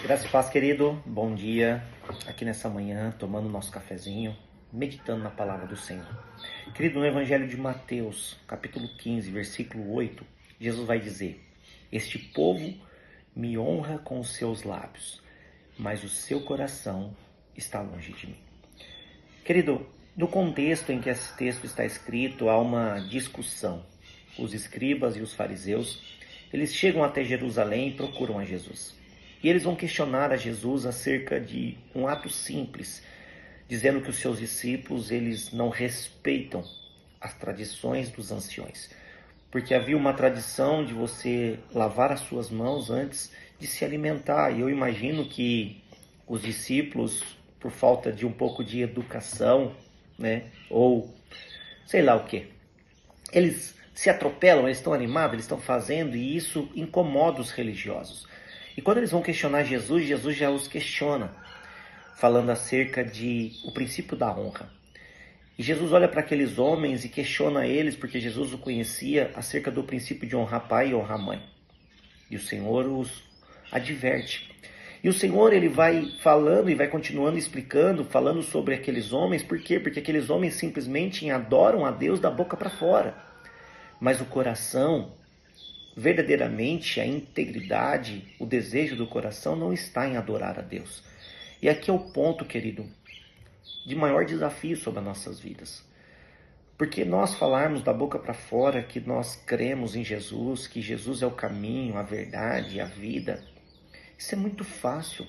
Graça e paz, querido. Bom dia. Aqui nessa manhã, tomando nosso cafezinho, meditando na palavra do Senhor. Querido, no Evangelho de Mateus, capítulo 15, versículo 8, Jesus vai dizer: Este povo me honra com os seus lábios, mas o seu coração está longe de mim. Querido, no contexto em que esse texto está escrito, há uma discussão. Os escribas e os fariseus, eles chegam até Jerusalém e procuram a Jesus. E eles vão questionar a Jesus acerca de um ato simples, dizendo que os seus discípulos, eles não respeitam as tradições dos anciões. Porque havia uma tradição de você lavar as suas mãos antes de se alimentar. E eu imagino que os discípulos, por falta de um pouco de educação, ou sei lá o que, eles se atropelam, eles estão animados, eles estão fazendo, e isso incomoda os religiosos. E quando eles vão questionar Jesus, Jesus já os questiona, falando acerca de o princípio da honra. E Jesus olha para aqueles homens e questiona eles, porque Jesus o conhecia, acerca do princípio de honrar pai e honrar mãe. E o Senhor os adverte. E o Senhor, ele vai falando e vai continuando explicando, falando sobre aqueles homens. Por quê? Porque aqueles homens simplesmente adoram a Deus da boca para fora. Mas o coração, verdadeiramente, a integridade, o desejo do coração não está em adorar a Deus. E aqui é o ponto, querido, de maior desafio sobre as nossas vidas. Porque nós falarmos da boca para fora que nós cremos em Jesus, que Jesus é o caminho, a verdade, a vida, isso é muito fácil.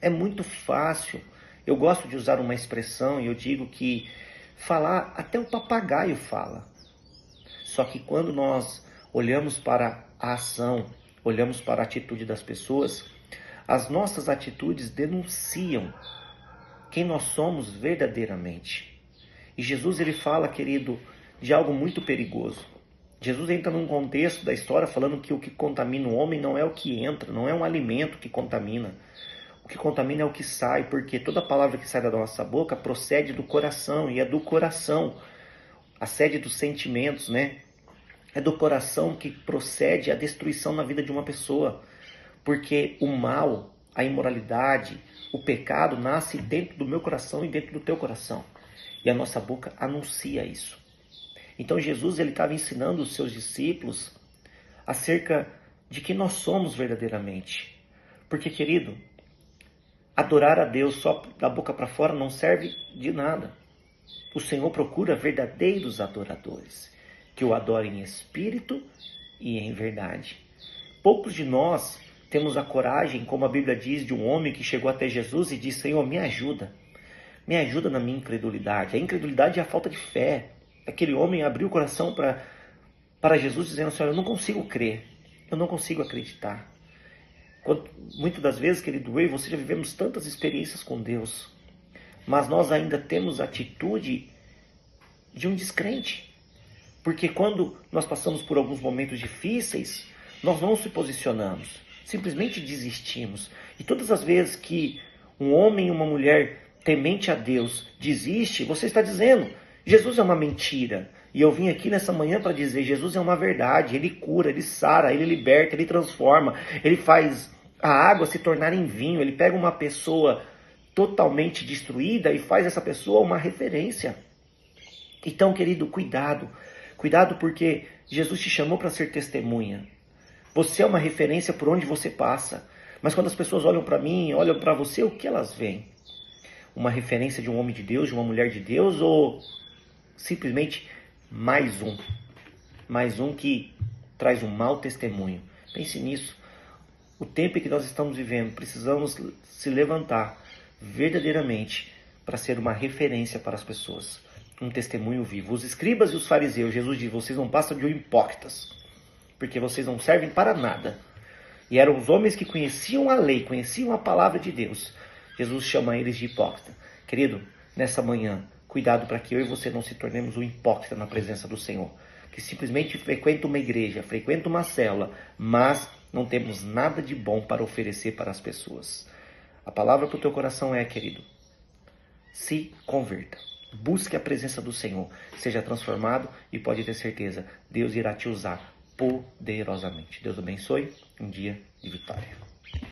É muito fácil. Eu gosto de usar uma expressão e eu digo que falar, até o papagaio fala. Só que quando nós olhamos para a ação, olhamos para a atitude das pessoas, as nossas atitudes denunciam quem nós somos verdadeiramente. E Jesus, ele fala, querido, de algo muito perigoso. Jesus entra num contexto da história falando que o que contamina o homem não é o que entra, não é um alimento que contamina. O que contamina é o que sai, porque toda palavra que sai da nossa boca procede do coração, e é do coração, a sede dos sentimentos, É do coração que procede a destruição na vida de uma pessoa. Porque o mal, a imoralidade, o pecado nasce dentro do meu coração e dentro do teu coração. E a nossa boca anuncia isso. Então Jesus, ele estava ensinando os seus discípulos acerca de quem nós somos verdadeiramente. Porque, querido, adorar a Deus só da boca para fora não serve de nada. O Senhor procura verdadeiros adoradores, que o adorem em espírito e em verdade. Poucos de nós temos a coragem, como a Bíblia diz, de um homem que chegou até Jesus e disse: Senhor, me ajuda na minha incredulidade. A incredulidade é a falta de fé. Aquele homem abriu o coração para Jesus, dizendo: Senhor, eu não consigo crer, eu não consigo acreditar. Muitas das vezes, querido, eu e você já vivemos tantas experiências com Deus, mas nós ainda temos a atitude de um descrente. Porque quando nós passamos por alguns momentos difíceis, nós não se posicionamos, simplesmente desistimos. E todas as vezes que um homem e uma mulher temente a Deus desiste, você está dizendo: Jesus é uma mentira. E eu vim aqui nessa manhã para dizer: Jesus é uma verdade. Ele cura, ele sara, ele liberta, ele transforma, ele faz a água se tornar em vinho. Ele pega uma pessoa totalmente destruída e faz essa pessoa uma referência. Então, querido, cuidado. Cuidado, porque Jesus te chamou para ser testemunha. Você é uma referência por onde você passa. Mas quando as pessoas olham para mim, olham para você, o que elas veem? Uma referência de um homem de Deus, de uma mulher de Deus, ou simplesmente mais um? Mais um que traz um mau testemunho. Pense nisso. O tempo em que nós estamos vivendo, precisamos se levantar verdadeiramente para ser uma referência para as pessoas. Um testemunho vivo. Os escribas e os fariseus, Jesus diz: vocês não passam de hipócritas, porque vocês não servem para nada. E eram os homens que conheciam a lei, conheciam a palavra de Deus. Jesus chama eles de hipócrita. Querido, nessa manhã, cuidado para que eu e você não se tornemos um hipócrita na presença do Senhor, que simplesmente frequenta uma igreja, frequenta uma célula, mas não temos nada de bom para oferecer para as pessoas. A palavra para o teu coração é, querido, se converta. Busque a presença do Senhor, seja transformado e pode ter certeza, Deus irá te usar poderosamente. Deus abençoe, um dia de vitória.